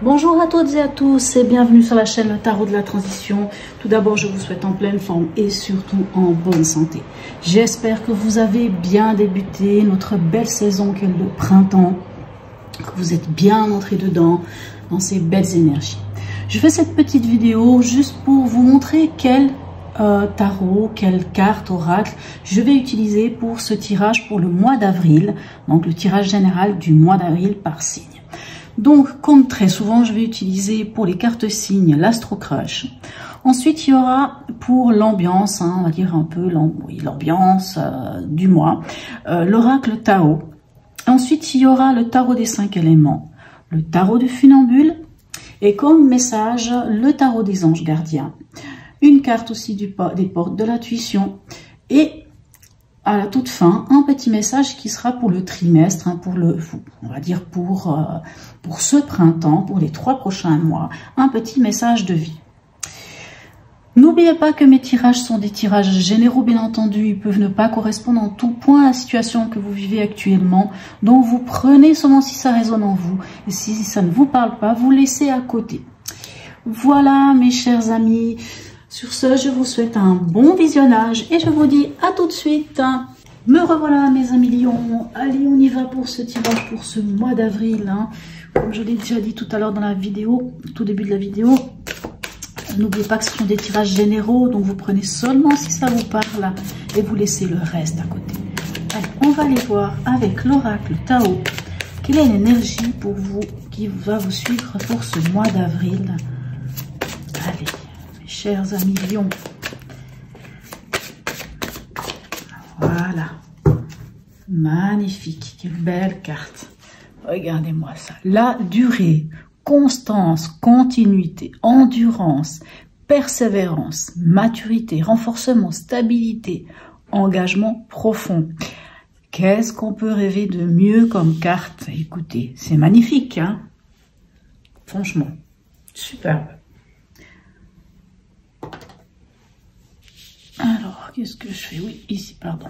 Bonjour à toutes et à tous et bienvenue sur la chaîne Le Tarot de la Transition. Tout d'abord, je vous souhaite en pleine forme et surtout en bonne santé. J'espère que vous avez bien débuté notre belle saison qu'est le printemps, que vous êtes bien entrés dedans, dans ces belles énergies. Je fais cette petite vidéo juste pour vous montrer quel tarot, quelle carte oracle je vais utiliser pour ce tirage pour le mois d'avril, donc le tirage général du mois d'avril par signe. Donc, comme très souvent, je vais utiliser pour les cartes signes l'Astro Crush. Ensuite, il y aura pour l'ambiance, on va dire un peu l'ambiance du mois, l'oracle Tao. Ensuite, il y aura le tarot des 5 éléments, le tarot du funambule et comme message, le tarot des anges gardiens. Une carte aussi des portes de l'intuition et à la toute fin, un petit message qui sera pour le trimestre, on va dire pour ce printemps, pour les 3 prochains mois, un petit message de vie. N'oubliez pas que mes tirages sont des tirages généraux, bien entendu, ils peuvent ne pas correspondre en tout point à la situation que vous vivez actuellement, donc vous prenez seulement si ça résonne en vous, et si ça ne vous parle pas, vous laissez à côté. Voilà mes chers amis. Sur ce, je vous souhaite un bon visionnage et je vous dis à tout de suite. Me revoilà mes amis lions. Allez, on y va pour ce tirage pour ce mois d'avril. Comme je l'ai déjà dit tout à l'heure dans la vidéo, tout début de la vidéo, n'oubliez pas que ce sont des tirages généraux, donc vous prenez seulement si ça vous parle et vous laissez le reste à côté. Allez, on va aller voir avec l'oracle Tao. Quelle est l'énergie pour vous qui va vous suivre pour ce mois d'avril? Allez. Chers amis lions, voilà, magnifique, quelle belle carte, regardez-moi ça, la durée, constance, continuité, endurance, persévérance, maturité, renforcement, stabilité, engagement profond. Qu'est-ce qu'on peut rêver de mieux comme carte? Écoutez, c'est magnifique, hein? Franchement, superbe. Alors, qu'est-ce que je fais? Oui, ici, pardon.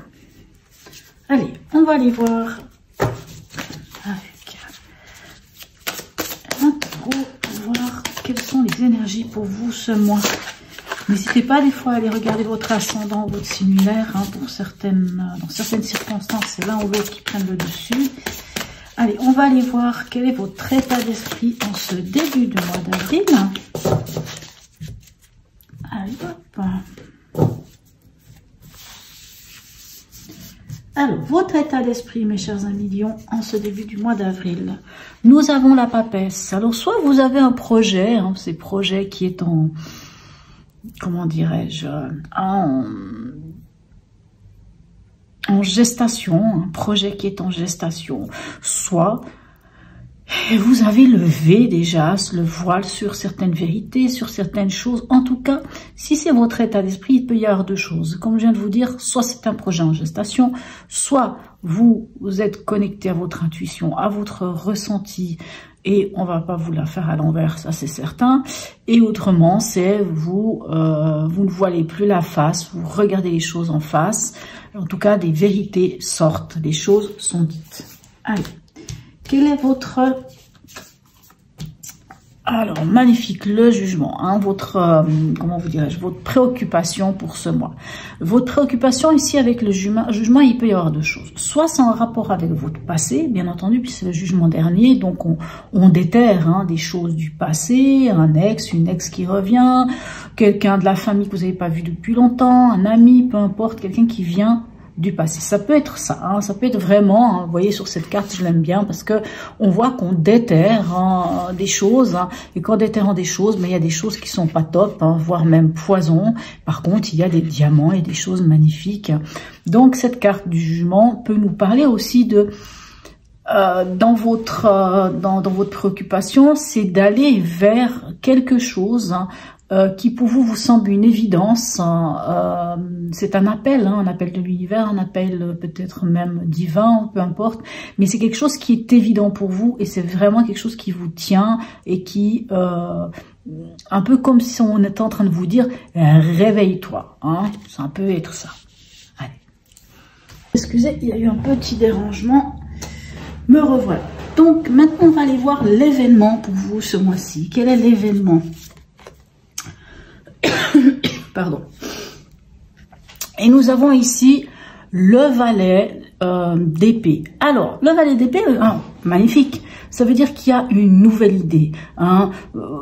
Allez, on va aller voir avec un tarot pour voir quelles sont les énergies pour vous ce mois. N'hésitez pas des fois à aller regarder votre ascendant, votre similaire, pour dans certaines circonstances, c'est l'un ou l'autre qui prennent le dessus. Allez, on va aller voir quel est votre état d'esprit en ce début de mois d'avril. Allez, hop. Alors, votre état d'esprit, mes chers amis lions, en ce début du mois d'avril. Nous avons la papesse. Alors, soit vous avez un projet, ce projet qui est en, comment dirais-je, en gestation, un projet qui est en gestation, soit vous avez levé déjà le voile sur certaines vérités, sur certaines choses. En tout cas, si c'est votre état d'esprit, il peut y avoir deux choses. Comme je viens de vous dire, soit c'est un projet en gestation, soit vous êtes connecté à votre intuition, à votre ressenti, et on va pas vous la faire à l'envers, ça c'est certain. Et autrement, c'est vous ne voilez plus la face, vous regardez les choses en face. En tout cas, des vérités sortent, des choses sont dites. Allez. Quel est votre... Alors, magnifique, le jugement, votre, comment vous dirais-je, votre préoccupation pour ce mois. Votre préoccupation ici avec le jugement, il peut y avoir deux choses. Soit c'est en rapport avec votre passé, bien entendu, puis c'est le jugement dernier, donc on déterre des choses du passé, un ex, une ex qui revient, quelqu'un de la famille que vous n'avez pas vu depuis longtemps, un ami, peu importe, quelqu'un qui vient du passé. Ça peut être ça, ça peut être vraiment, vous voyez sur cette carte, je l'aime bien parce que on voit qu'on déterre des choses, et qu'en déterrant des choses, mais il y a des choses qui sont pas top, voire même poison. Par contre, il y a des diamants et des choses magnifiques. Donc cette carte du jugement peut nous parler aussi de dans votre préoccupation, c'est d'aller vers quelque chose qui pour vous semble une évidence. C'est un appel de l'univers, un appel peut-être même divin, peu importe, mais c'est quelque chose qui est évident pour vous et c'est vraiment quelque chose qui vous tient et qui, un peu comme si on était en train de vous dire réveille-toi, ça peut être ça. Allez. Excusez, il y a eu un petit dérangement, me revoilà. Donc, maintenant, on va aller voir l'événement pour vous ce mois-ci. Quel est l'événement? Pardon. Et nous avons ici le valet d'épée. Alors, le valet d'épée, magnifique. Ça veut dire qu'il y a une nouvelle idée, hein,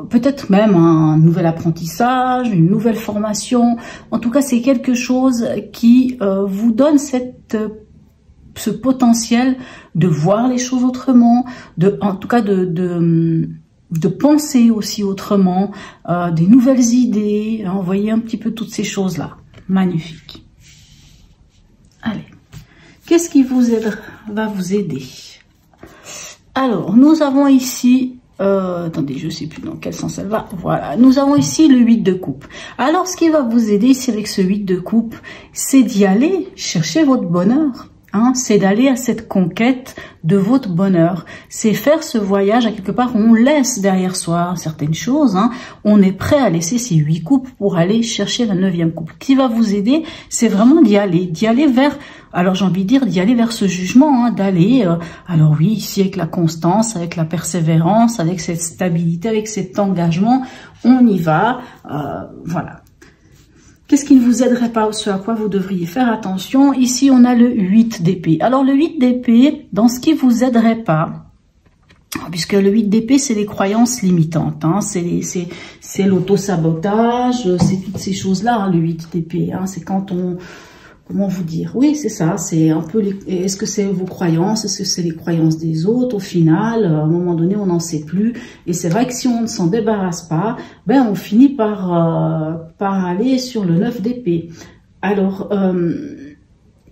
peut-être même un nouvel apprentissage, une nouvelle formation. En tout cas, c'est quelque chose qui vous donne ce potentiel de voir les choses autrement, en tout cas de penser aussi autrement, des nouvelles idées. Hein, vous voyez un petit peu toutes ces choses-là. Magnifique. Allez, qu'est-ce qui va vous aider? Alors, nous avons ici, attendez, je ne sais plus dans quel sens elle va. Voilà, nous avons ici le 8 de coupe. Alors, ce qui va vous aider ici avec ce 8 de coupe, c'est d'y aller chercher votre bonheur. Hein, c'est d'aller à cette conquête de votre bonheur. C'est faire ce voyage à quelque part où on laisse derrière soi certaines choses. Hein, on est prêt à laisser ces 8 coupes pour aller chercher la 9e coupe. Ce qui va vous aider, c'est vraiment d'y aller vers, alors j'ai envie de dire, d'y aller vers ce jugement, hein, d'aller, alors oui, ici avec la constance, avec la persévérance, avec cette stabilité, avec cet engagement, on y va, voilà. Qu'est-ce qui ne vous aiderait pas, ce à quoi vous devriez faire attention? Ici, on a le 8 d'épée. Alors, le 8 d'épée, dans ce qui vous aiderait pas, puisque le 8 d'épée, c'est les croyances limitantes, hein, c'est l'auto-sabotage, c'est toutes ces choses-là, hein, le 8 d'épée. Hein, c'est quand on... Comment vous dire? Oui, c'est ça, c'est un peu... Est-ce que c'est vos croyances? Est-ce que c'est les croyances des autres? Au final, à un moment donné, on n'en sait plus. Et c'est vrai que si on ne s'en débarrasse pas, ben on finit par aller sur le 9 d'épée. Alors,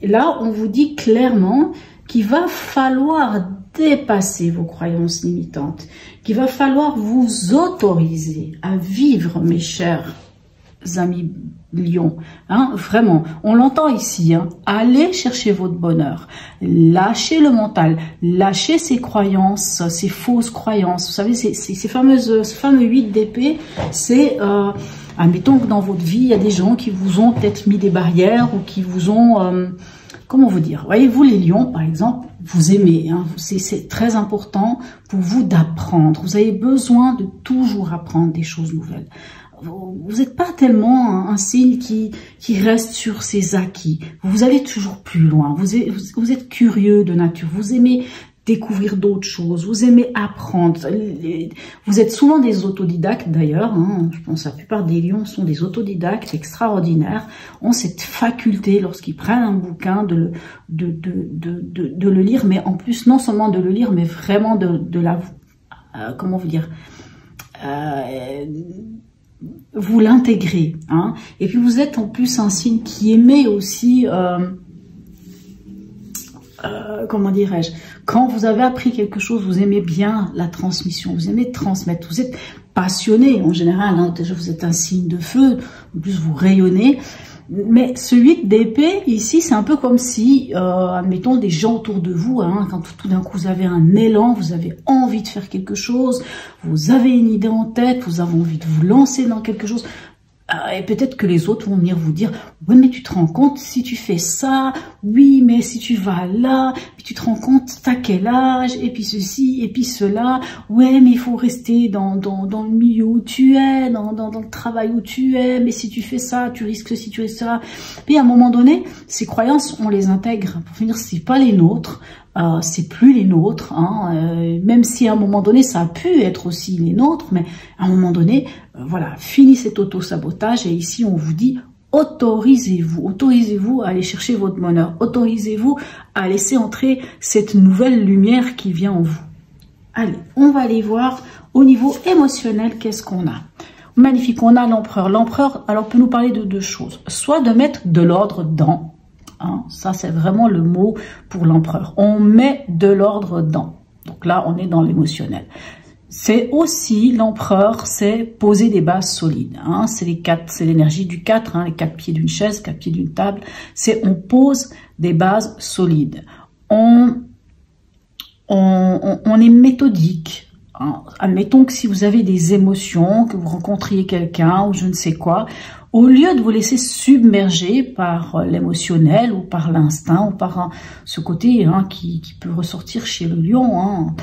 là, on vous dit clairement qu'il va falloir dépasser vos croyances limitantes, qu'il va falloir vous autoriser à vivre, mes chers amis Lion, hein, vraiment, on l'entend ici, hein, allez chercher votre bonheur, lâchez le mental, lâchez ces croyances, ces fausses croyances, vous savez, ce fameux 8 d'épée, c'est, admettons que dans votre vie, il y a des gens qui vous ont peut-être mis des barrières ou qui vous ont, comment vous dire, voyez, vous les lions, par exemple, vous aimez, hein, c'est très important pour vous d'apprendre, vous avez besoin de toujours apprendre des choses nouvelles. Vous n'êtes pas tellement un signe qui reste sur ses acquis. Vous allez toujours plus loin. Vous êtes curieux de nature. Vous aimez découvrir d'autres choses. Vous aimez apprendre. Vous êtes souvent des autodidactes d'ailleurs. Hein. Je pense que la plupart des lions sont des autodidactes extraordinaires. Ont cette faculté lorsqu'ils prennent un bouquin de le lire. Mais en plus, non seulement de le lire, mais vraiment comment vous dire vous l'intégrez, hein. Et puis vous êtes en plus un signe qui aimait aussi, comment dirais-je, quand vous avez appris quelque chose, vous aimez bien la transmission, vous aimez transmettre, vous êtes passionné en général, hein. Déjà vous êtes un signe de feu, en plus vous rayonnez. Mais ce 8 d'épée, ici, c'est un peu comme si, admettons, des gens autour de vous, hein, quand tout d'un coup vous avez un élan, vous avez envie de faire quelque chose, vous avez une idée en tête, vous avez envie de vous lancer dans quelque chose, et peut-être que les autres vont venir vous dire « Oui, mais tu te rends compte, si tu fais ça, oui, mais si tu vas là, puis tu te rends compte, t'as quel âge, et puis ceci, et puis cela, ouais, mais il faut rester dans le milieu où tu es, dans le travail où tu es, mais si tu fais ça, tu risques ceci, tu risques ça. » Puis à un moment donné, ces croyances, on les intègre. Pour finir, c'est pas les nôtres. C'est plus les nôtres, hein, même si à un moment donné ça a pu être aussi les nôtres, mais à un moment donné, voilà, fini cet auto-sabotage et ici on vous dit autorisez-vous à aller chercher votre bonheur, autorisez-vous à laisser entrer cette nouvelle lumière qui vient en vous. Allez, on va aller voir au niveau émotionnel qu'est-ce qu'on a. Magnifique, on a l'empereur. L'empereur, alors peut nous parler de deux choses, soit de mettre de l'ordre dans. Hein, ça, c'est vraiment le mot pour l'empereur. On met de l'ordre dans. Donc là, on est dans l'émotionnel. C'est aussi, l'empereur, c'est poser des bases solides. Hein, c'est l'énergie du 4, hein, les 4 pieds d'une chaise, 4 pieds d'une table. C'est on pose des bases solides. On est méthodique. Hein. Admettons que si vous avez des émotions, que vous rencontriez quelqu'un ou je ne sais quoi, Au lieu de vous laisser submerger par l'émotionnel ou par l'instinct ou par ce côté qui peut ressortir chez le lion,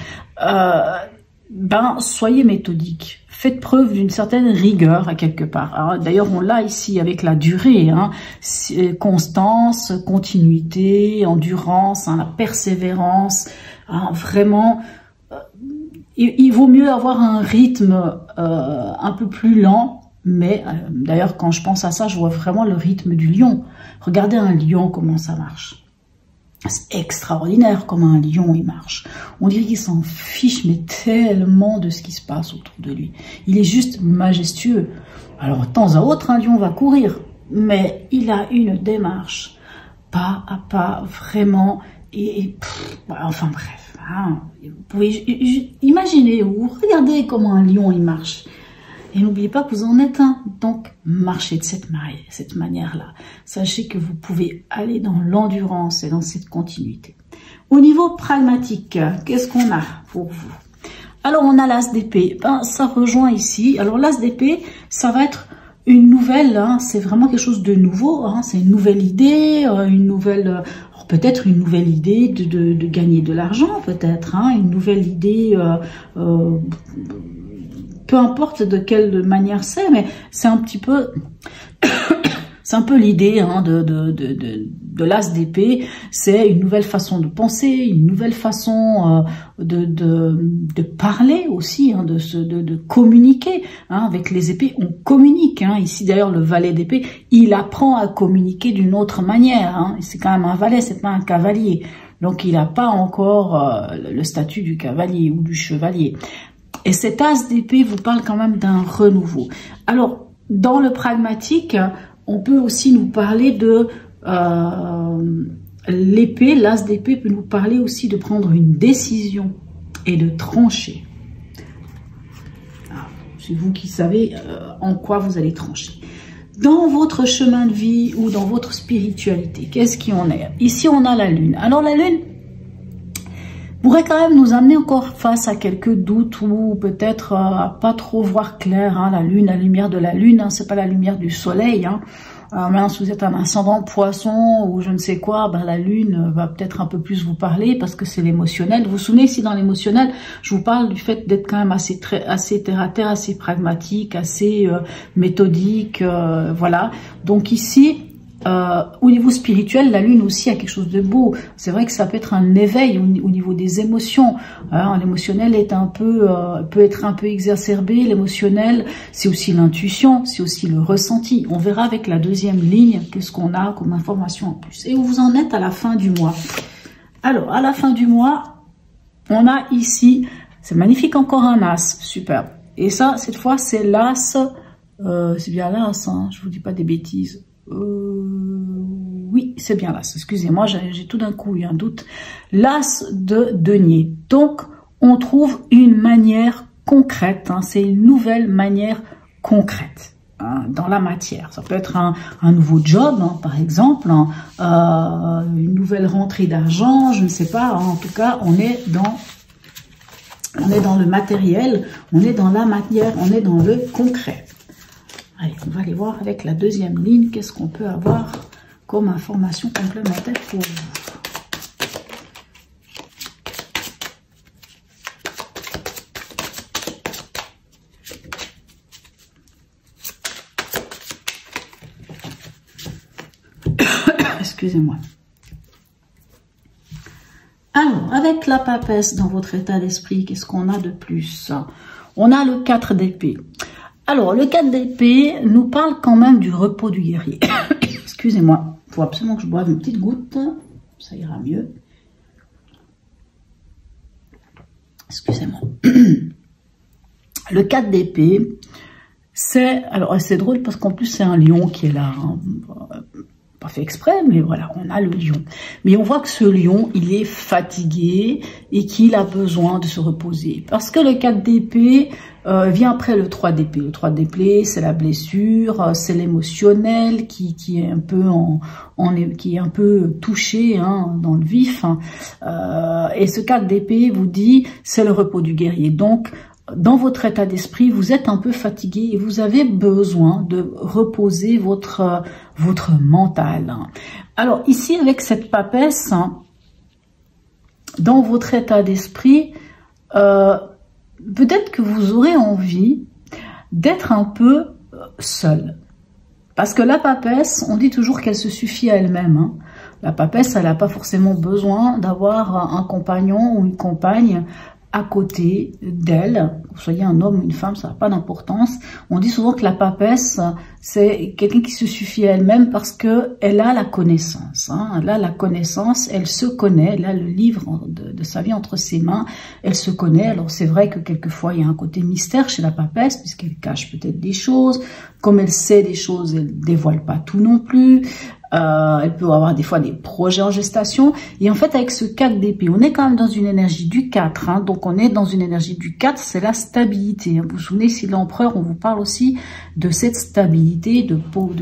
soyez méthodique. Faites preuve d'une certaine rigueur à quelque part. D'ailleurs, on l'a ici avec la durée, constance, continuité, endurance, la persévérance. Vraiment, il vaut mieux avoir un rythme un peu plus lent. Mais d'ailleurs, quand je pense à ça, je vois vraiment le rythme du lion. Regardez un lion, comment ça marche. C'est extraordinaire comment un lion il marche. On dirait qu'il s'en fiche, mais tellement de ce qui se passe autour de lui. Il est juste majestueux. Alors, de temps à autre, un lion va courir, mais il a une démarche, pas à pas, vraiment. Enfin bref, vous pouvez imaginer ou regarder comment un lion il marche. Et n'oubliez pas que vous en êtes un. Donc, marchez de cette manière-là. Sachez que vous pouvez aller dans l'endurance et dans cette continuité. Au niveau pragmatique, qu'est-ce qu'on a pour vous? Alors, on a l'as d'épée. Ça rejoint ici. Alors, l'as d'épée, ça va être une nouvelle. C'est vraiment quelque chose de nouveau. C'est une nouvelle idée, peut-être une nouvelle idée de gagner de l'argent, peut-être. Une nouvelle idée... peu importe de quelle manière c'est, mais c'est un petit peu, c'est un peu l'idée de l'as d'épée. C'est une nouvelle façon de penser, une nouvelle façon de parler aussi, de communiquer. Avec les épées, on communique. Ici d'ailleurs, le valet d'épée, il apprend à communiquer d'une autre manière. C'est quand même un valet, c'est pas un cavalier. Donc il n'a pas encore le statut du cavalier ou du chevalier. Et cet as d'épée vous parle quand même d'un renouveau. Alors, dans le pragmatique, on peut aussi nous parler de l'épée. L'as d'épée peut nous parler aussi de prendre une décision et de trancher. C'est vous qui savez en quoi vous allez trancher. Dans votre chemin de vie ou dans votre spiritualité, qu'est-ce qui en est? Ici, on a la lune. Alors, la lune pourrait quand même nous amener encore face à quelques doutes ou peut-être pas trop voir clair. La lune, la lumière de la lune, c'est pas la lumière du soleil. Mais si vous êtes un ascendant poisson ou je ne sais quoi, la lune va peut-être un peu plus vous parler parce que c'est l'émotionnel. Vous vous souvenez, ici dans l'émotionnel, je vous parle du fait d'être quand même assez terre à terre, assez pragmatique, assez méthodique, voilà. Donc ici, au niveau spirituel, la lune aussi a quelque chose de beau. C'est vrai que ça peut être un éveil au niveau des émotions. L'émotionnel est peut être un peu exacerbé. L'émotionnel, c'est aussi l'intuition, c'est aussi le ressenti. On verra avec la deuxième ligne qu'est-ce qu'on a comme information en plus. Et où vous en êtes à la fin du mois. Alors, à la fin du mois, on a ici, c'est magnifique, encore un as, superbe. Et ça, cette fois, c'est l'as, c'est bien l'as, je vous dis pas des bêtises. Oui, c'est bien l'as. Excusez-moi, j'ai tout d'un coup eu un doute. L'as de denier. Donc, on trouve une manière concrète. C'est une nouvelle manière concrète dans la matière. Ça peut être un nouveau job, par exemple, une nouvelle rentrée d'argent, je ne sais pas. En tout cas, on est dans le matériel, on est dans la matière, on est dans le concret. Allez, on va aller voir avec la deuxième ligne, qu'est-ce qu'on peut avoir comme information complémentaire pour vous. Excusez-moi. Alors, avec la papesse dans votre état d'esprit, qu'est-ce qu'on a de plus? On a le 4 d'épée. Alors, le 4 d'épée nous parle quand même du repos du guerrier. Excusez-moi, il faut absolument que je boive une petite goutte, ça ira mieux. Excusez-moi. Le 4 d'épée, c'est... Alors, c'est drôle parce qu'en plus, c'est un lion qui est là. Pas fait exprès, mais voilà, on a le lion. Mais on voit que ce lion, il est fatigué et qu'il a besoin de se reposer. Parce que le 4 d'épée vient après le 3 d'épée. Le 3 d'épée, c'est la blessure, c'est l'émotionnel qui est un peu qui est un peu touché dans le vif. Et ce 4 d'épée vous dit, c'est le repos du guerrier. Donc, dans votre état d'esprit, vous êtes un peu fatigué et vous avez besoin de reposer votre mental. Alors ici, avec cette papesse, dans votre état d'esprit, peut-être que vous aurez envie d'être un peu seul. Parce que la papesse, on dit toujours qu'elle se suffit à elle-même. Hein. La papesse, elle n'a pas forcément besoin d'avoir un compagnon ou une compagne à côté d'elle. Que vous soyez un homme ou une femme, ça n'a pas d'importance. On dit souvent que la papesse, c'est quelqu'un qui se suffit à elle-même parce qu'elle a la connaissance. Hein. Elle a la connaissance, elle se connaît, elle a le livre de sa vie entre ses mains, elle se connaît. Alors c'est vrai que quelquefois il y a un côté mystère chez la papesse, puisqu'elle cache peut-être des choses. Comme elle sait des choses, elle ne dévoile pas tout non plus. Elle peut avoir des fois des projets en gestation. Et en fait, avec ce 4 d'épée, on est quand même dans une énergie du 4. Hein, donc, on est dans une énergie du 4, c'est la stabilité. Hein. Vous vous souvenez, si l'empereur, on vous parle aussi de cette stabilité, de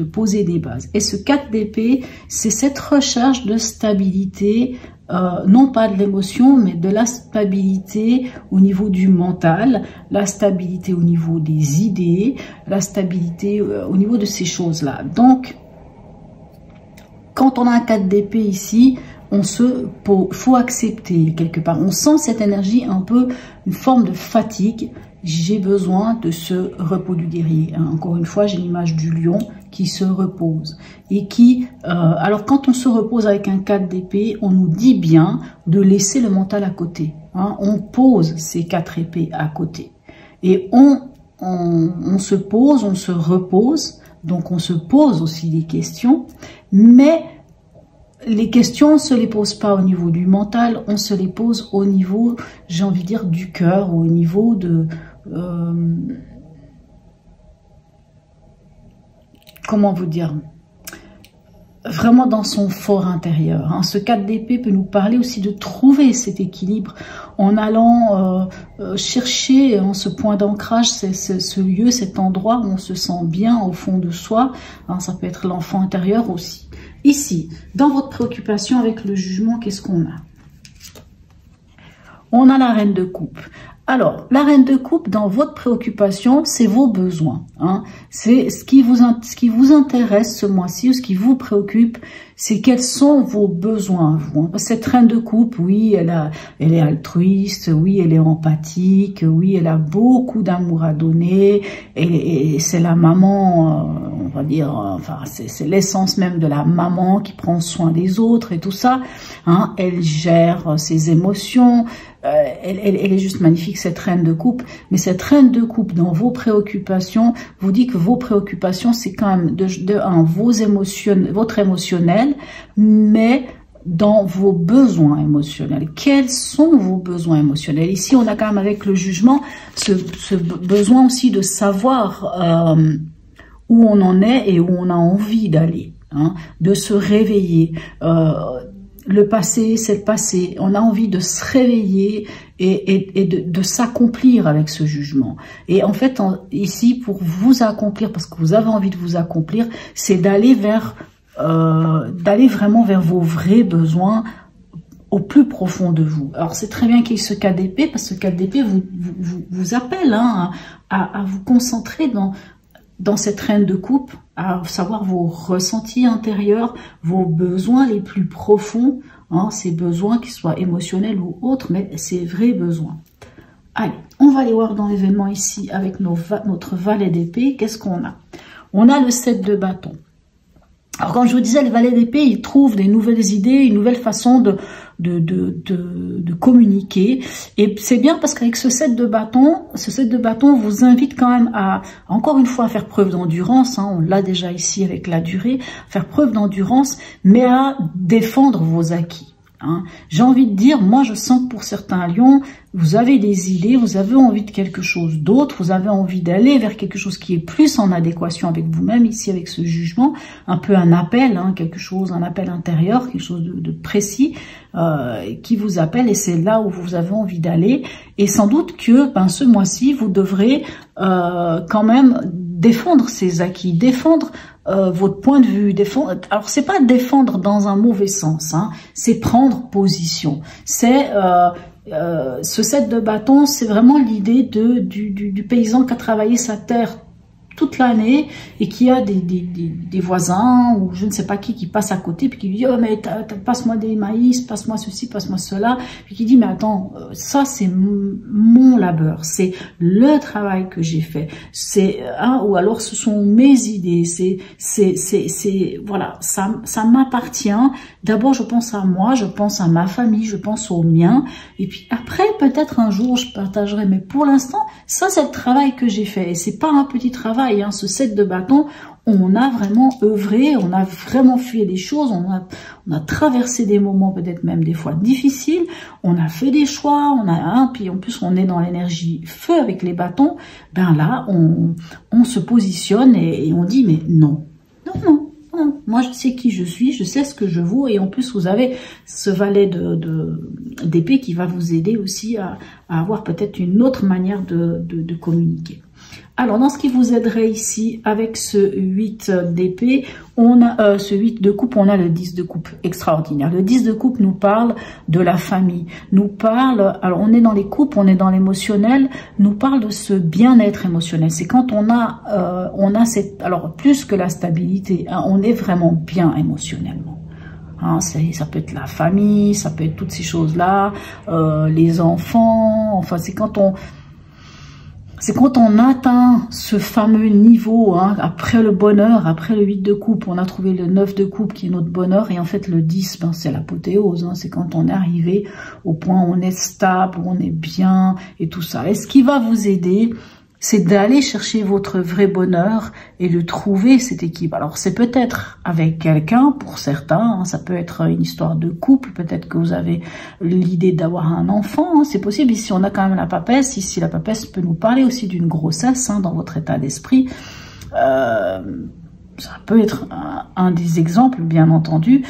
poser des bases. Et ce 4 d'épée, c'est cette recherche de stabilité, non pas de l'émotion, mais de la stabilité au niveau du mental, la stabilité au niveau des idées, la stabilité au niveau de ces choses-là. Donc, quand on a un 4 d'épée ici, faut accepter quelque part. On sent cette énergie un peu, une forme de fatigue. J'ai besoin de ce repos du guerrier. Encore une fois, j'ai l'image du lion qui se repose. Et qui, alors quand on se repose avec un 4 d'épée, on nous dit bien de laisser le mental à côté. Hein. On pose ces 4 épées à côté. Et on se pose, on se repose. Donc, on se pose aussi des questions, mais les questions, on ne se les pose pas au niveau du mental, on se les pose au niveau, j'ai envie de dire, du cœur, au niveau de... comment vous dire ? Vraiment dans son fort intérieur. Hein. Ce 4 d'épée peut nous parler aussi de trouver cet équilibre en allant chercher en ce point d'ancrage, ce lieu, cet endroit où on se sent bien au fond de soi. Hein, ça peut être l'enfant intérieur aussi. Ici, dans votre préoccupation avec le jugement, qu'est-ce qu'on a? On a la reine de coupe. Alors, la reine de coupe, dans votre préoccupation, c'est vos besoins. Hein. C'est ce qui vous intéresse ce mois-ci, ou ce qui vous préoccupe, c'est quels sont vos besoins à vous. Hein. Cette reine de coupe, oui, elle est altruiste, oui, elle est empathique, oui, elle a beaucoup d'amour à donner, et c'est la maman, on va dire, enfin, c'est l'essence même de la maman qui prend soin des autres et tout ça. Hein. Elle gère ses émotions. Elle est juste magnifique, cette reine de coupe. Mais cette reine de coupe, dans vos préoccupations, vous dit que vos préoccupations, c'est quand même votre émotionnel, mais dans vos besoins émotionnels. Quels sont vos besoins émotionnels? Ici, on a quand même avec le jugement ce besoin aussi de savoir où on en est et où on a envie d'aller, hein, de se réveiller. Le passé, c'est le passé. On a envie de se réveiller et de s'accomplir avec ce jugement. Et en fait, ici, pour vous accomplir, parce que vous avez envie de vous accomplir, c'est d'aller vraiment vers vos vrais besoins au plus profond de vous. Alors, c'est très bien qu'il y ait ce 4 d'épée, parce que ce 4 d'épée vous appelle, hein, à vous concentrer dans cette reine de coupe, à savoir vos ressentis intérieurs, vos besoins les plus profonds, hein, ces besoins qui soient émotionnels ou autres, mais ces vrais besoins. Allez, on va aller voir dans l'événement ici avec notre valet d'épée, qu'est-ce qu'on a? On a le 7 de bâton. Alors, comme je vous disais, le valet d'épée, il trouve des nouvelles idées, une nouvelle façon de communiquer. Et c'est bien parce qu'avec ce 7 de bâton vous invite quand même à, encore une fois, à faire preuve d'endurance. Hein, on l'a déjà ici avec la durée, faire preuve d'endurance, mais à défendre vos acquis. Hein. J'ai envie de dire, moi je sens que pour certains lions, vous avez des idées, vous avez envie de quelque chose d'autre, vous avez envie d'aller vers quelque chose qui est plus en adéquation avec vous-même, ici avec ce jugement, un peu un appel, hein, un appel intérieur, quelque chose de précis qui vous appelle, et c'est là où vous avez envie d'aller. Et sans doute que ce mois-ci, vous devrez quand même défendre ces acquis, défendre votre point de vue, défendre. Alors c'est pas défendre dans un mauvais sens, hein, c'est prendre position, c'est Ce 7 de bâton, c'est vraiment l'idée du paysan qui a travaillé sa terre toute l'année et qui a des voisins ou je ne sais pas qui passe à côté puis qui lui dit « Oh mais passe-moi des maïs, passe-moi ceci, passe-moi cela » puis qui dit « Mais attends, ça c'est mon labeur, c'est le travail que j'ai fait, c'est ou alors ce sont mes idées, voilà, ça m'appartient. D'abord je pense à moi, je pense à ma famille, je pense au mien et puis après peut-être un jour je partagerai, mais pour l'instant ça c'est le travail que j'ai fait et c'est pas un petit travail. Ce 7 de bâton, on a vraiment œuvré, on a vraiment fui des choses, on a traversé des moments peut-être même des fois difficiles, on a fait des choix, puis en plus on est dans l'énergie feu avec les bâtons, ben là on se positionne et on dit mais non, moi je sais qui je suis, je sais ce que je vaux et en plus vous avez ce valet d'épée qui va vous aider aussi à avoir peut-être une autre manière de communiquer. Alors, dans ce qui vous aiderait ici, avec ce 8 d'épée, on a ce 8 de coupe, on a le 10 de coupe, extraordinaire. Le 10 de coupe nous parle de la famille, nous parle, alors on est dans les coupes, on est dans l'émotionnel, nous parle de ce bien-être émotionnel. C'est quand on a cette, alors plus que la stabilité, hein, on est vraiment bien émotionnellement. Hein, ça peut être la famille, ça peut être toutes ces choses-là, les enfants, enfin c'est quand on atteint ce fameux niveau, hein, après le bonheur, après le 8 de coupe, on a trouvé le 9 de coupe qui est notre bonheur, et en fait le 10, ben, c'est l'apothéose, hein, c'est quand on est arrivé au point où on est stable, où on est bien, et tout ça. Et ce qui va vous aider, c'est d'aller chercher votre vrai bonheur et de trouver cet équilibre. Alors c'est peut-être avec quelqu'un pour certains, hein, ça peut être une histoire de couple, peut-être que vous avez l'idée d'avoir un enfant, hein, c'est possible. Ici on a quand même la papesse, ici la papesse peut nous parler aussi d'une grossesse, hein, dans votre état d'esprit. Ça peut être un des exemples bien entendu.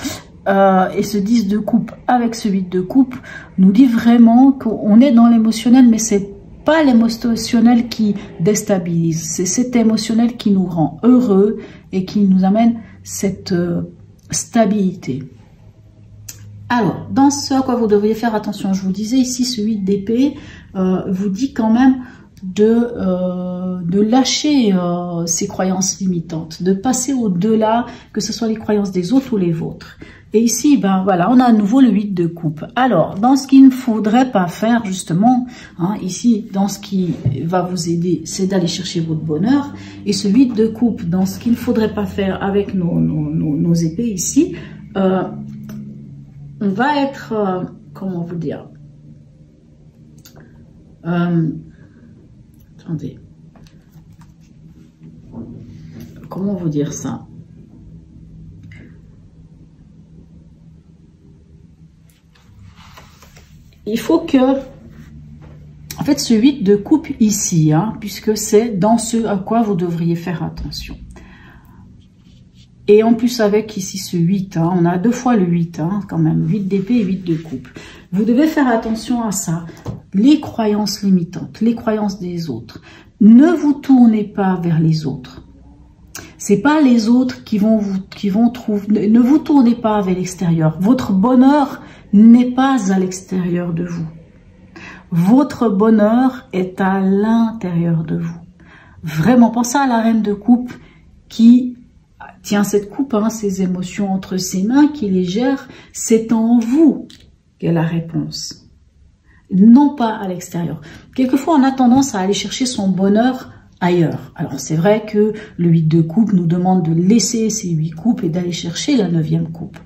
Et ce 10 de coupe avec ce 8 de coupe nous dit vraiment qu'on est dans l'émotionnel, mais c'est pas l'émotionnel qui déstabilise, c'est cet émotionnel qui nous rend heureux et qui nous amène cette stabilité. Alors, dans ce à quoi vous devriez faire attention, je vous disais ici, ce 8 d'épée vous dit quand même de lâcher ces croyances limitantes, de passer au-delà, que ce soit les croyances des autres ou les vôtres. Et ici, ben voilà, on a à nouveau le 8 de coupe. Alors, dans ce qu'il ne faudrait pas faire, justement, hein, ici, dans ce qui va vous aider, c'est d'aller chercher votre bonheur. Et ce 8 de coupe, dans ce qu'il ne faudrait pas faire avec nos épées ici, on va être, comment vous dire, attendez, comment vous dire ça? Il faut que, en fait, ce 8 de coupe ici, hein, puisque c'est dans ce à quoi vous devriez faire attention. Et en plus avec ici ce 8, hein, on a deux fois le 8, hein, quand même, 8 d'épée et 8 de coupe. Vous devez faire attention à ça. Les croyances limitantes, les croyances des autres. Ne vous tournez pas vers les autres. C'est pas les autres qui vont trouver. Ne vous tournez pas vers l'extérieur. Votre bonheur n'est pas à l'extérieur de vous. Votre bonheur est à l'intérieur de vous. Vraiment, pensez à la reine de coupe qui tient cette coupe, hein, ses émotions entre ses mains, qui les gère. C'est en vous qu'est la réponse, non pas à l'extérieur. Quelquefois, on a tendance à aller chercher son bonheur ailleurs. Alors, c'est vrai que le 8 de coupe nous demande de laisser ces 8 coupes et d'aller chercher la 9e coupe.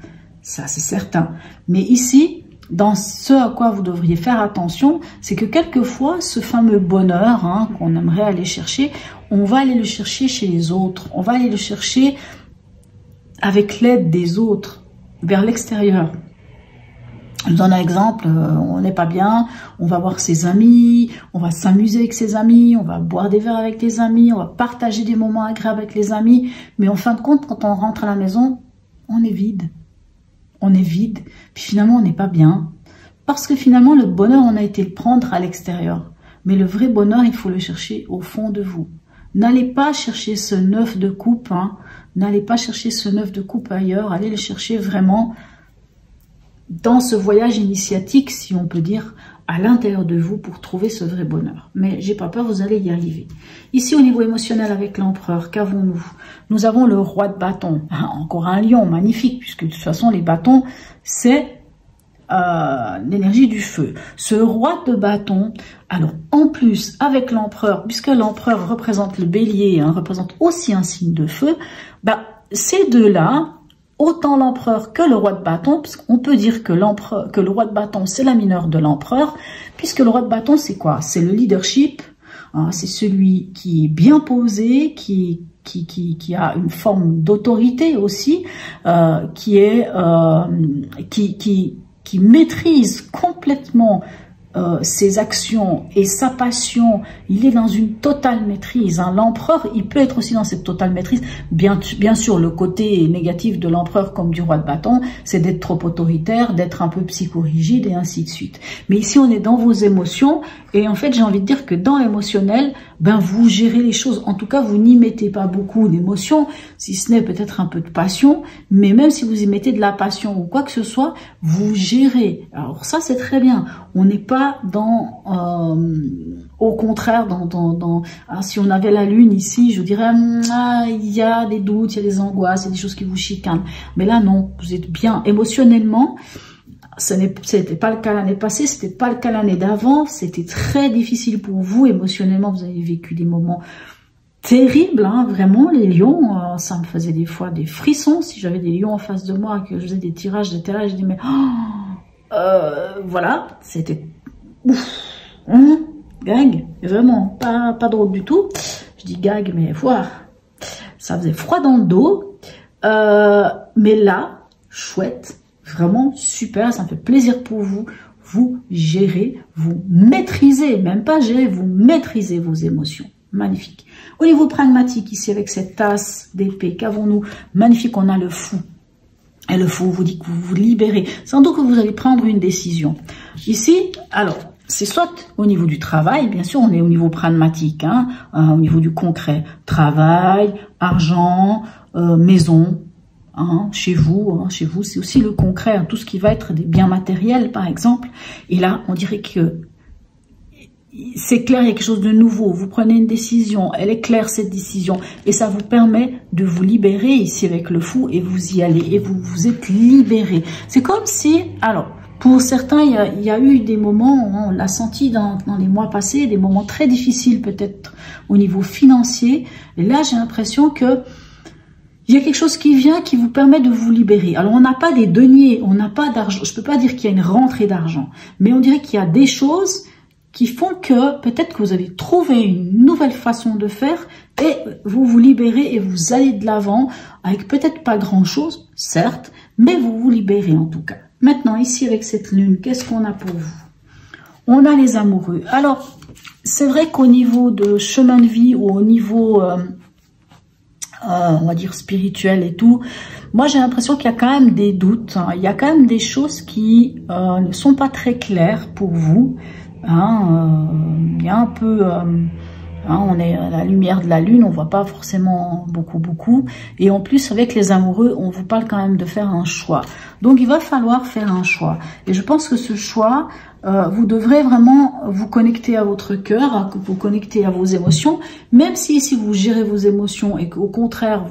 Ça, c'est certain. Mais ici, dans ce à quoi vous devriez faire attention, c'est que quelquefois, ce fameux bonheur, hein, qu'on aimerait aller chercher, on va aller le chercher chez les autres. On va aller le chercher avec l'aide des autres, vers l'extérieur. Je vous donne un exemple, on n'est pas bien, on va voir ses amis, on va s'amuser avec ses amis, on va boire des verres avec les amis, on va partager des moments agréables avec les amis, mais en fin de compte, quand on rentre à la maison, on est vide. On est vide, puis finalement on n'est pas bien. Parce que finalement le bonheur, on a été le prendre à l'extérieur. Mais le vrai bonheur, il faut le chercher au fond de vous. N'allez pas chercher ce 9 de coupe, hein. N'allez pas chercher ce 9 de coupe ailleurs, allez le chercher vraiment dans ce voyage initiatique, si on peut dire, à l'intérieur de vous pour trouver ce vrai bonheur. Mais j'ai pas peur, vous allez y arriver. Ici, au niveau émotionnel avec l'empereur, qu'avons-nous? Nous avons le roi de bâton. Encore un lion, magnifique, puisque de toute façon, les bâtons, c'est l'énergie du feu. Ce roi de bâton, alors en plus avec l'empereur, puisque l'empereur représente le bélier, hein, représente aussi un signe de feu, bah, ces deux-là, autant l'empereur que le roi de bâton, parce qu'on peut dire que le roi de bâton c'est la mineure de l'empereur, puisque le roi de bâton c'est quoi? C'est le leadership, hein, c'est celui qui est bien posé, qui a une forme d'autorité aussi, qui maîtrise complètement ses actions et sa passion. Il est dans une totale maîtrise. Hein. L'empereur, il peut être aussi dans cette totale maîtrise. Bien sûr, le côté négatif de l'empereur comme du roi de bâton, c'est d'être trop autoritaire, d'être un peu psychorigide et ainsi de suite. Mais ici, on est dans vos émotions et en fait, j'ai envie de dire que dans l'émotionnel, ben vous gérez les choses. En tout cas, vous n'y mettez pas beaucoup d'émotions, si ce n'est peut-être un peu de passion. Mais même si vous y mettez de la passion ou quoi que ce soit, vous gérez. Alors ça, c'est très bien. On n'est pas dans, au contraire, si on avait la lune ici, je dirais, il y a des doutes, il y a des angoisses, il y a des choses qui vous chicanent. Mais là, non, vous êtes bien émotionnellement. Ce n'était pas le cas l'année passée, c'était pas le cas l'année d'avant, c'était très difficile pour vous, émotionnellement, vous avez vécu des moments terribles, hein, vraiment, les lions, ça me faisait des fois des frissons, si j'avais des lions en face de moi, que je faisais des tirages, je dis, mais, voilà, c'était, ouf, gag, vraiment, pas drôle du tout, je dis gag, mais voilà, ça faisait froid dans le dos, mais là, chouette, vraiment super, ça me fait plaisir pour vous. Vous gérez, vous maîtrisez, même pas gérer, vous maîtrisez vos émotions. Magnifique. Au niveau pragmatique, ici avec cette tasse d'épée, qu'avons-nous? Magnifique, on a le fou. Et le fou vous dit que vous vous libérez. Sans doute que vous allez prendre une décision. Ici, alors, c'est soit au niveau du travail, bien sûr, on est au niveau pragmatique, hein, au niveau du concret. Travail, argent, maison. Hein, chez vous, c'est aussi le concret, hein, tout ce qui va être des biens matériels, par exemple. Et là, on dirait que c'est clair, il y a quelque chose de nouveau. Vous prenez une décision, elle est claire cette décision, et ça vous permet de vous libérer ici avec le fou, et vous y allez, et vous vous êtes libéré. C'est comme si, alors, pour certains, il y a eu des moments, on l'a senti dans les mois passés, des moments très difficiles peut-être au niveau financier. Et là, j'ai l'impression que il y a quelque chose qui vient qui vous permet de vous libérer. Alors, on n'a pas des deniers, on n'a pas d'argent. Je peux pas dire qu'il y a une rentrée d'argent, mais on dirait qu'il y a des choses qui font que peut-être que vous avez trouvé une nouvelle façon de faire et vous vous libérez et vous allez de l'avant avec peut-être pas grand-chose, certes, mais vous vous libérez en tout cas. Maintenant, ici, avec cette lune, qu'est-ce qu'on a pour vous? On a les amoureux. Alors, c'est vrai qu'au niveau de chemin de vie ou au niveau... on va dire spirituel et tout, moi j'ai l'impression qu'il y a quand même des doutes, hein. Il y a quand même des choses qui ne sont pas très claires pour vous, hein. Il y a un peu, on est à la lumière de la lune, on voit pas forcément beaucoup, et en plus avec les amoureux, on vous parle quand même de faire un choix. Donc il va falloir faire un choix, et je pense que ce choix, vous devrez vraiment vous connecter à votre cœur, vous connecter à vos émotions, même si vous gérez vos émotions et qu'au contraire,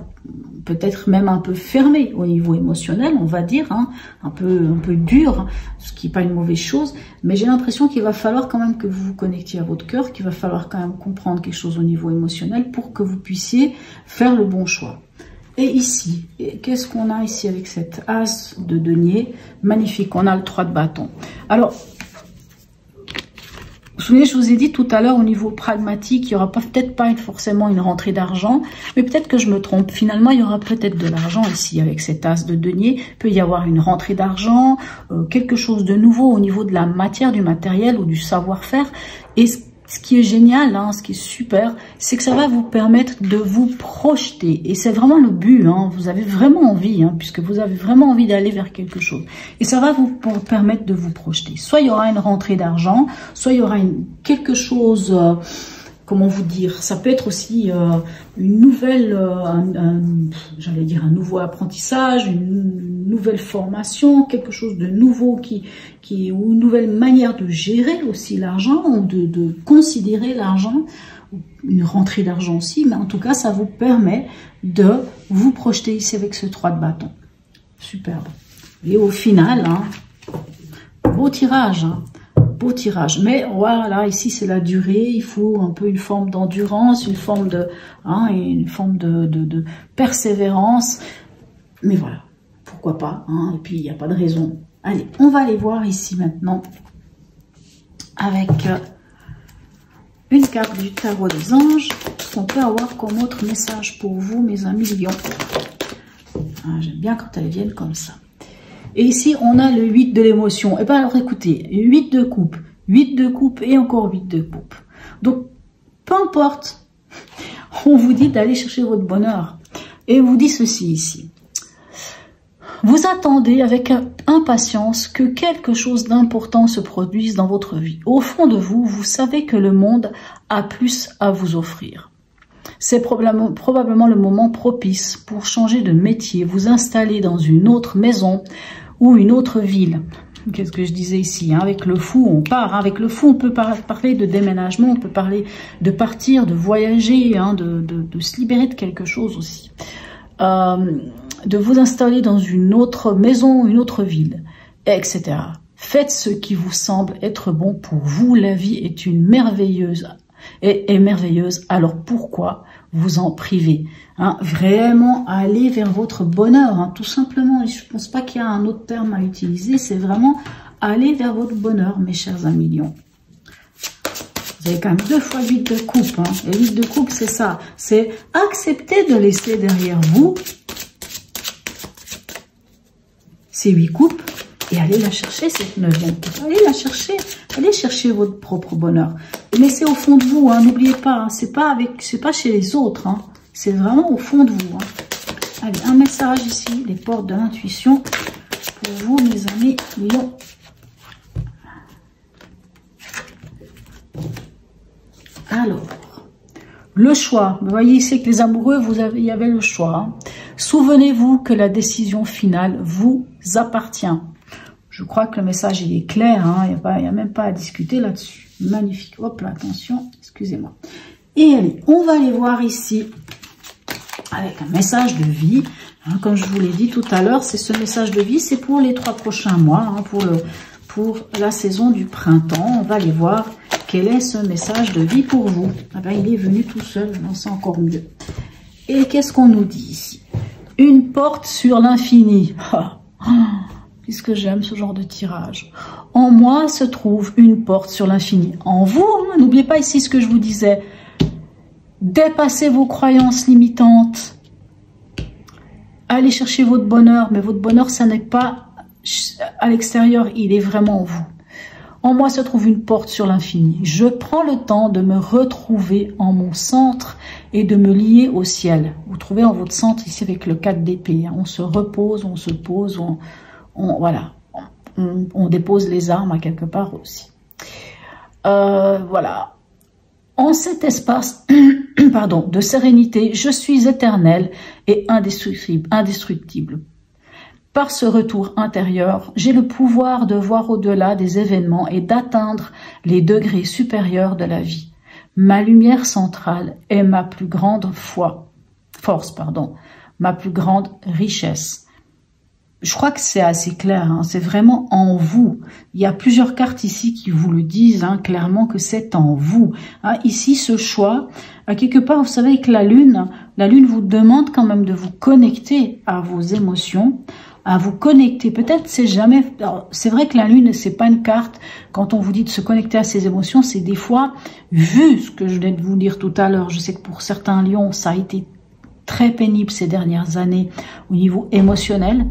peut-être même un peu fermé au niveau émotionnel, on va dire, hein, un peu dur, ce qui n'est pas une mauvaise chose, mais j'ai l'impression qu'il va falloir quand même que vous vous connectiez à votre cœur, qu'il va falloir quand même comprendre quelque chose au niveau émotionnel pour que vous puissiez faire le bon choix. Et ici, qu'est-ce qu'on a ici avec cette as de denier? Magnifique, on a le 3 de bâton. Alors, vous vous souvenez, je vous ai dit tout à l'heure au niveau pragmatique, il n'y aura peut-être pas forcément une rentrée d'argent, mais peut-être que je me trompe. Finalement, il y aura peut-être de l'argent ici avec cette as de denier. Il peut y avoir une rentrée d'argent, quelque chose de nouveau au niveau de la matière, du matériel ou du savoir-faire. Et ce qui est génial, hein, ce qui est super, c'est que ça va vous permettre de vous projeter. Et c'est vraiment le but, hein, vous avez vraiment envie, hein, puisque vous avez vraiment envie d'aller vers quelque chose. Et ça va vous permettre de vous projeter. Soit il y aura une rentrée d'argent, soit il y aura quelque chose, comment vous dire, ça peut être aussi une nouvelle, j'allais dire un nouveau apprentissage, une une nouvelle formation, quelque chose de nouveau ou une nouvelle manière de gérer aussi l'argent, ou de considérer l'argent, une rentrée d'argent aussi, mais en tout cas, ça vous permet de vous projeter ici avec ce 3 de bâton. Superbe. Et au final, hein, beau tirage, hein, beau tirage. Mais voilà, ici c'est la durée, il faut un peu une forme d'endurance, une forme de persévérance. Mais voilà, pourquoi pas, hein, et puis il n'y a pas de raison. Allez, on va aller voir ici maintenant avec une carte du tarot des anges, ce qu'on peut avoir comme autre message pour vous, mes amis lions. Ah, j'aime bien quand elles viennent comme ça. Et ici, on a le 8 de l'émotion. Et bien alors écoutez, 8 de coupe, 8 de coupe et encore 8 de coupe. Donc, peu importe, on vous dit d'aller chercher votre bonheur. Et on vous dit ceci ici. Vous attendez avec impatience que quelque chose d'important se produise dans votre vie. Au fond de vous, vous savez que le monde a plus à vous offrir. C'est probablement le moment propice pour changer de métier, vous installer dans une autre maison ou une autre ville. Qu'est-ce que je disais ici, hein? Avec le fou, on part. Hein? Avec le fou, on peut parler de déménagement, on peut parler de partir, de voyager, hein? de se libérer de quelque chose aussi. De vous installer dans une autre maison, une autre ville, etc. Faites ce qui vous semble être bon pour vous. La vie est une merveilleuse alors pourquoi vous en priver, hein? Vraiment aller vers votre bonheur, hein, tout simplement. Je ne pense pas qu'il y a un autre terme à utiliser, c'est vraiment aller vers votre bonheur, mes chers amis lions. Vous avez quand même 2 fois 8 de coupe, hein. Et 8 de coupe, c'est ça, c'est accepter de laisser derrière vous ces 8 coupes et aller la chercher, cette 9e coupe. Allez la chercher, allez chercher votre propre bonheur. Laissez au fond de vous, hein, n'oubliez pas, hein, c'est pas chez les autres, hein, c'est vraiment au fond de vous. Hein. Allez, un message ici, les portes de l'intuition pour vous, mes amis lions. Alors, le choix. Vous voyez ici que les amoureux, il y avait le choix. Hein. Souvenez-vous que la décision finale vous appartient. Je crois que le message il est clair, hein, il n'y a même pas à discuter là-dessus. Magnifique. Hop là, attention, excusez-moi. Et allez, on va aller voir ici avec un message de vie. Hein, comme je vous l'ai dit tout à l'heure, c'est ce message de vie, c'est pour les 3 prochains mois, hein, pour la saison du printemps. On va aller voir quel est ce message de vie pour vous. Ah ben, il est venu tout seul, c'est encore mieux. Et qu'est-ce qu'on nous dit ici? Une porte sur l'infini. Puisque j'aime ce genre de tirage. En moi se trouve une porte sur l'infini. En vous, hein, n'oubliez pas ici ce que je vous disais. Dépassez vos croyances limitantes. Allez chercher votre bonheur. Mais votre bonheur, ça n'est pas à l'extérieur, il est vraiment en vous. En moi se trouve une porte sur l'infini. Je prends le temps de me retrouver en mon centre et de me lier au ciel. Vous trouvez en votre centre ici avec le 4 d'épée. Hein. On se repose, on se pose, voilà, on dépose les armes à quelque part aussi. Voilà. En cet espace pardon, de sérénité, je suis éternel et indestructible. Par ce retour intérieur, j'ai le pouvoir de voir au-delà des événements et d'atteindre les degrés supérieurs de la vie. Ma lumière centrale est ma plus grande force, ma plus grande richesse. Je crois que c'est assez clair, hein, c'est vraiment en vous. Il y a plusieurs cartes ici qui vous le disent, hein, clairement que c'est en vous. Hein, ici, ce choix, à quelque part, vous savez que la lune vous demande quand même de vous connecter à vos émotions, à vous connecter. Peut-être c'est jamais... C'est vrai que la lune, c'est pas une carte. Quand on vous dit de se connecter à ses émotions, c'est des fois, vu ce que je venais de vous dire tout à l'heure, je sais que pour certains lions, ça a été très pénible ces dernières années au niveau émotionnel.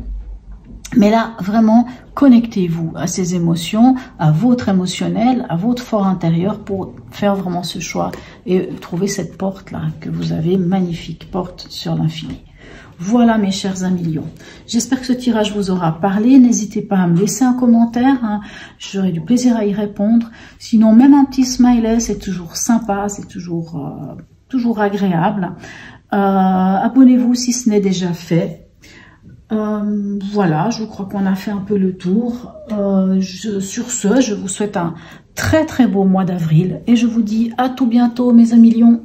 Mais là, vraiment, connectez-vous à ces émotions, à votre émotionnel, à votre fort intérieur pour faire vraiment ce choix et trouver cette porte-là que vous avez, magnifique, porte sur l'infini. Voilà mes chers amis lions. J'espère que ce tirage vous aura parlé. N'hésitez pas à me laisser un commentaire. Hein. J'aurai du plaisir à y répondre. Sinon, même un petit smiley, c'est toujours sympa, c'est toujours agréable. Abonnez-vous si ce n'est déjà fait. Voilà, je crois qu'on a fait un peu le tour. Sur ce, je vous souhaite un très très beau mois d'avril et je vous dis à tout bientôt mes amis lions.